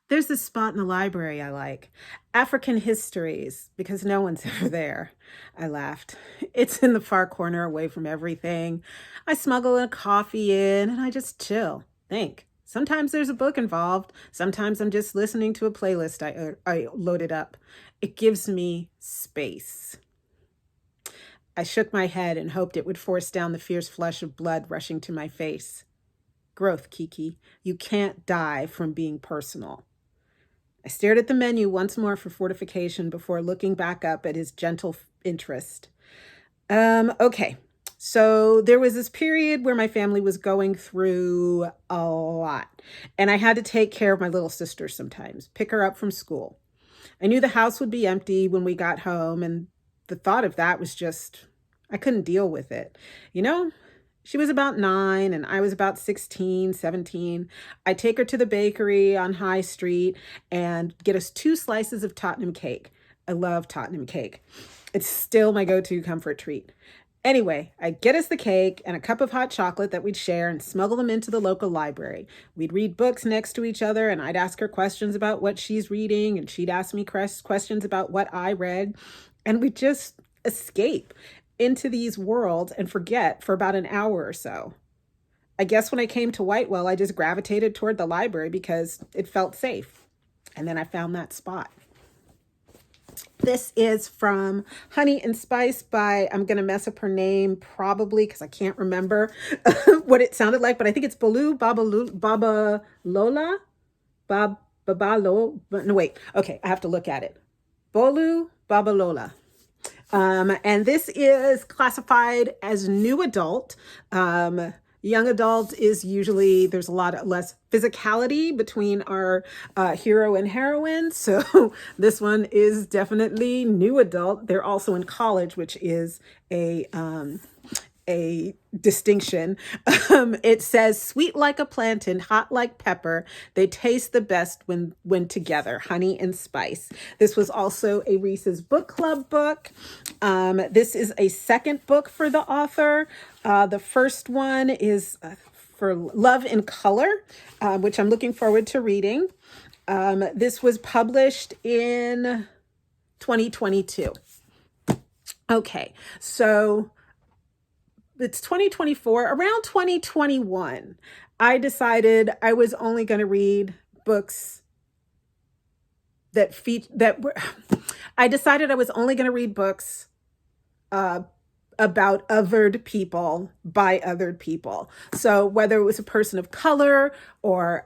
There's this spot in the library I like. African Histories, because no one's ever there. I laughed. It's in the far corner away from everything. I smuggle a coffee in and I just chill. Think. Sometimes there's a book involved. Sometimes I'm just listening to a playlist I loaded up. It gives me space. I shook my head and hoped it would force down the fierce flush of blood rushing to my face. Growth, Kiki. You can't die from being personal. I stared at the menu once more for fortification before looking back up at his gentle interest. Okay. So there was this period where my family was going through a lot, and I had to take care of my little sister sometimes, pick her up from school. I knew the house would be empty when we got home, and the thought of that was just, I couldn't deal with it. You know, she was about 9 and I was about 16, 17. I'd take her to the bakery on High Street and get us 2 slices of Tottenham cake. I love Tottenham cake. It's still my go-to comfort treat. Anyway, I'd get us the cake and a cup of hot chocolate that we'd share and smuggle them into the local library. We'd read books next to each other and I'd ask her questions about what she's reading and she'd ask me questions about what I read. And we'd just escape into these worlds and forget for about an hour or so. I guess when I came to Whitewell, I just gravitated toward the library because it felt safe. And then I found that spot. This is from Honey and Spice by, I'm going to mess up her name probably because I can't remember what it sounded like, but I think it's Bobalola, Babalo, no wait, okay, I have to look at it. Bobalola. And this is classified as new adult. Young adult is usually, there's a lot less physicality between our hero and heroine. So this one is definitely new adult. They're also in college, which is a distinction. It says, sweet like a plantain, hot like pepper. They taste the best when together, Honey and Spice. This was also a Reese's Book Club book. This is a second book for the author. The first one is for Love in Color, which I'm looking forward to reading. This was published in 2022. Okay, so it's 2024. Around 2021, I decided I was only going to read books I decided I was only going to read books about othered people by othered people. So whether it was a person of color or,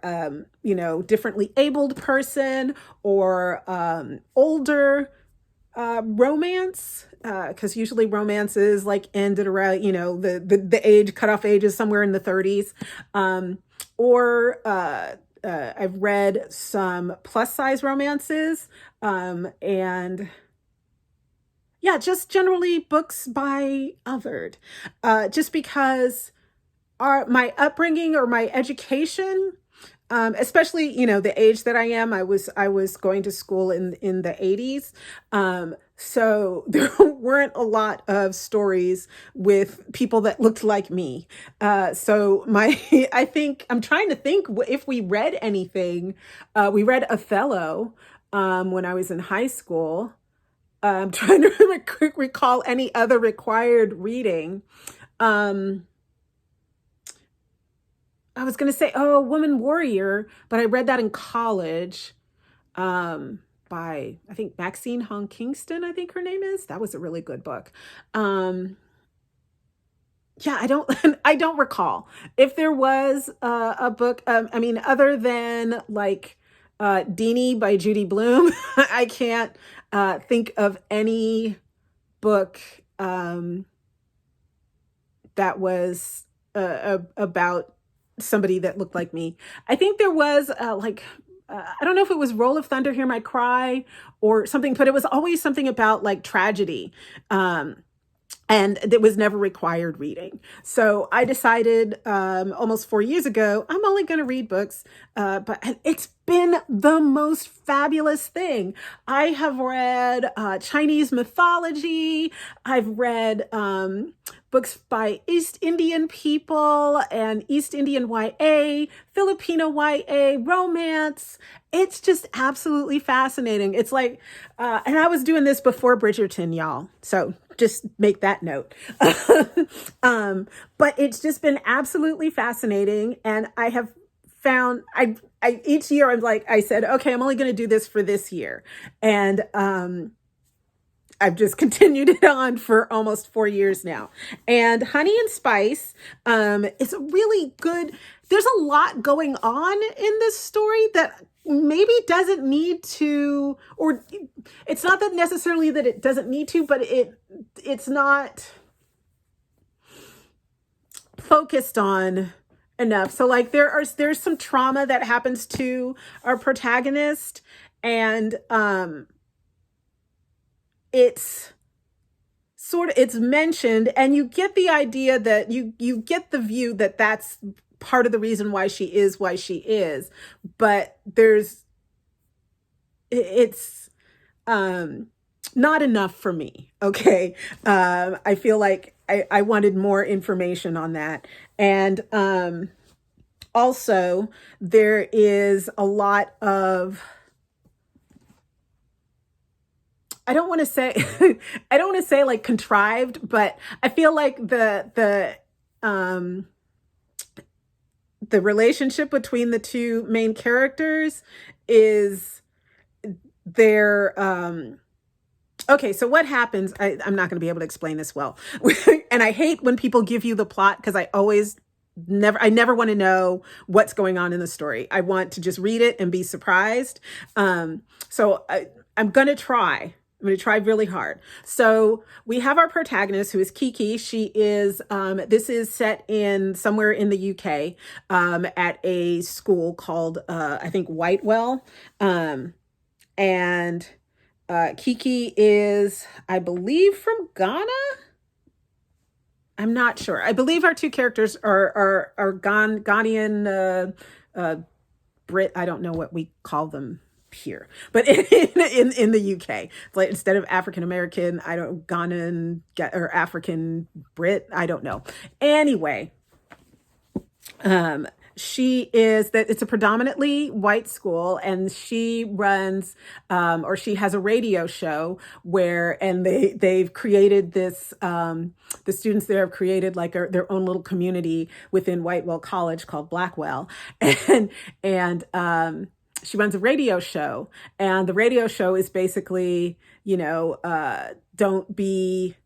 differently abled person or older romance, because usually romances like ended around, the age cutoff age is somewhere in the 30s, or I've read some plus size romances, and yeah, just generally books by othered, just because my upbringing or my education, especially, the age that I am, I was going to school in the 80s. So there weren't a lot of stories with people that looked like me. So I think I'm trying to think if we read anything. We read Othello, when I was in high school. I'm trying to recall any other required reading. I was going to say, Woman Warrior, but I read that in college, by, I think, Maxine Hong Kingston, I think her name is. That was a really good book. Yeah, I don't recall if there was a book, other than like Deanie by Judy Blume. I can't think of any book that was about somebody that looked like me. I think there was I don't know if it was Roll of Thunder, Hear My Cry or something, but it was always something about like tragedy. and it was never required reading. So I decided almost 4 years ago, I'm only going to read books, but it's been the most fabulous thing. I have read Chinese mythology. I've read books by East Indian people and East Indian YA, Filipino YA, romance. It's just absolutely fascinating. It's like, and I was doing this before Bridgerton, y'all. So just make that note. But it's just been absolutely fascinating. And I have found, each year I'm like, I said, okay, I'm only going to do this for this year. And, I've just continued it on for almost 4 years now. And Honey and Spice is a really good, there's a lot going on in this story that maybe doesn't need to, or it's not that necessarily that it doesn't need to, but it's not focused on enough. So like there's some trauma that happens to our protagonist, and it's it's mentioned, and you get the idea that you get the view that that's part of the reason why she is, but it's not enough for me. Okay. I feel like I wanted more information on that. And also there is a lot of, I don't want to say I don't want to say like contrived, but I feel like the relationship between the two main characters is their okay, so what happens, I'm not going to be able to explain this well. And I hate when people give you the plot, because I never want to know what's going on in the story. I want to just read it and be surprised. So I'm going to try. I'm going to try really hard. So we have our protagonist, who is Kiki. She is, this is set in somewhere in the UK, at a school called, I think, Whitewell. And Kiki is, I believe, from Ghana. I'm not sure. I believe our two characters are Ghanaian, Brit. I don't know what we call them here, but in the UK, like instead of African American, I don't, Ghanaian or African Brit. I don't know. Anyway, she is that it's a predominantly white school, and she runs or she has a radio show where, and they've created this the students there have created like their own little community within Whitewell College called Blackwell. And she runs a radio show, and the radio show is basically, don't be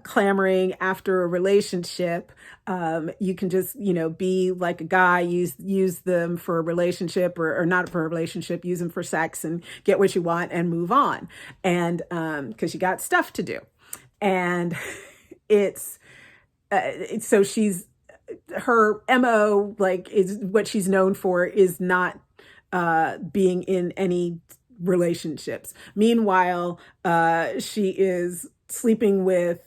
clamoring after a relationship. You can just, be like a guy, use them for a relationship, or not for a relationship, use them for sex and get what you want and move on. And because you got stuff to do. And it's so her MO, like, is what she's known for is not being in any relationships. Meanwhile, she is sleeping with,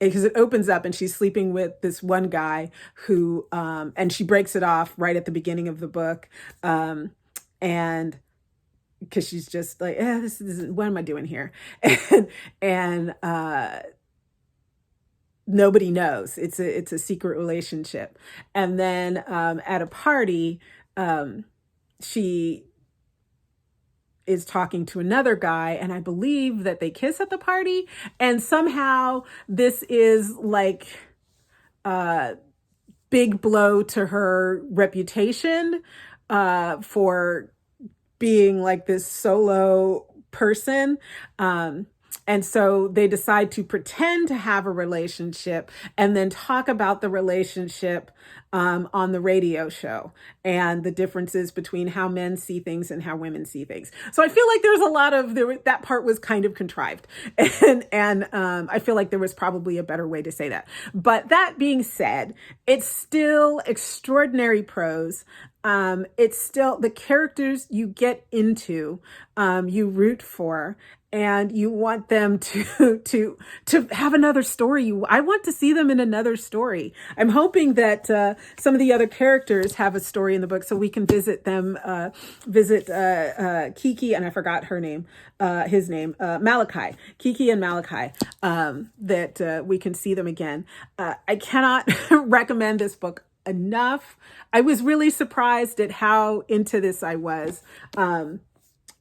because it opens up and she's sleeping with this one guy who, and she breaks it off right at the beginning of the book. And because she's just like, this is, what am I doing here? And nobody knows. It's a secret relationship. And then at a party, she is talking to another guy, and I believe that they kiss at the party. And somehow this is like a big blow to her reputation for being like this solo person. And so they decide to pretend to have a relationship and then talk about the relationship on the radio show, and the differences between how men see things and how women see things. So I feel like there's a lot of, that part was kind of contrived. And I feel like there was probably a better way to say that. But that being said, it's still extraordinary prose. it's still the characters you get into, you root for, and you want them to to have another story. I want to see them in another story. I'm hoping that some of the other characters have a story in the book, so we can visit them, visit Kiki, and I forgot her name, his name, Malachi, Kiki and Malachi, that we can see them again. I cannot recommend this book enough. I was really surprised at how into this I was.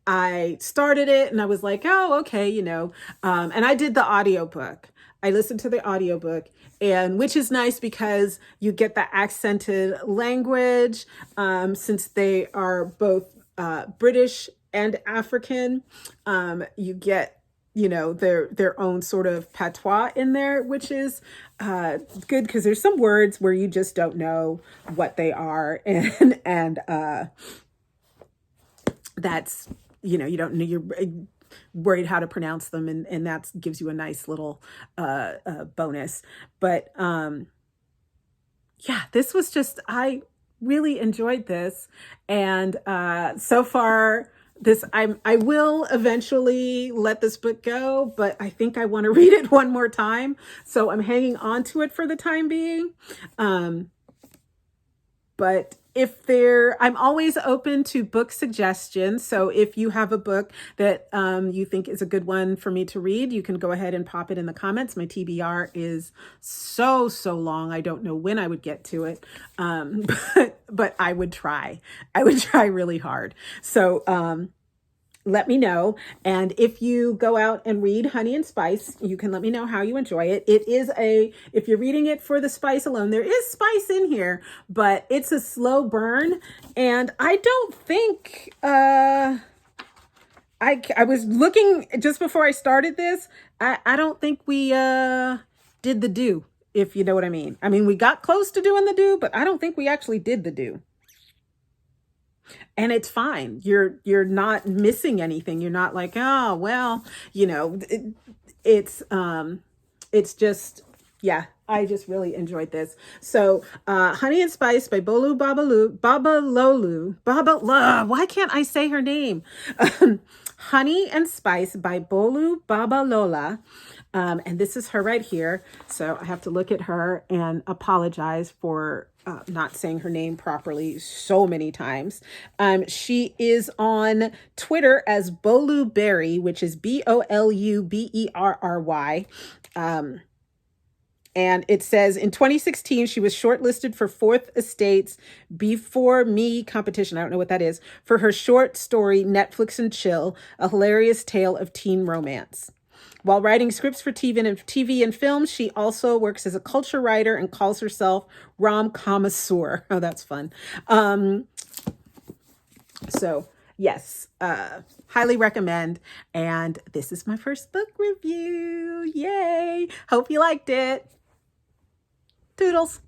I started it and I was like, oh, okay, and I did the audiobook. I listened to the audiobook, and which is nice because you get the accented language, since they are both British and African. You get their own sort of patois in there, which is good because there's some words where you just don't know what they are, and that's you don't know, you're worried how to pronounce them, and that gives you a nice little bonus. But yeah, this was just, I really enjoyed this, and so far I will eventually let this book go, but I think I want to read it one more time, so I'm hanging on to it for the time being. But I'm always open to book suggestions. So if you have a book that you think is a good one for me to read, you can go ahead and pop it in the comments. My TBR is so long. I don't know when I would get to it, but I would try. I would try really hard. So let me know. And if you go out and read Honey and Spice, you can let me know how you enjoy it. If you're reading it for the spice alone, there is spice in here, but it's a slow burn. And I don't think, I was looking just before I started this. I don't think we did the do, if you know what I mean. I mean, we got close to doing the do, but I don't think we actually did the do. And it's fine. You're not missing anything. You're not like, oh, well, it's just, yeah, I just really enjoyed this. So, Honey and Spice by Bolu Babalolu. Why can't I say her name? Honey and Spice by Bolu Bobalola. And this is her right here. So I have to look at her and apologize for not saying her name properly so many times. She is on Twitter as Bolu Berry, which is BOLUBERRY. And it says in 2016, she was shortlisted for Fourth Estate's Before Me competition. I don't know what that is, for her short story, Netflix and Chill, a hilarious tale of teen romance. While writing scripts for TV and film, she also works as a culture writer and calls herself rom-connoisseur. Oh, that's fun. So yes, highly recommend. And this is my first book review. Yay. Hope you liked it. Toodles.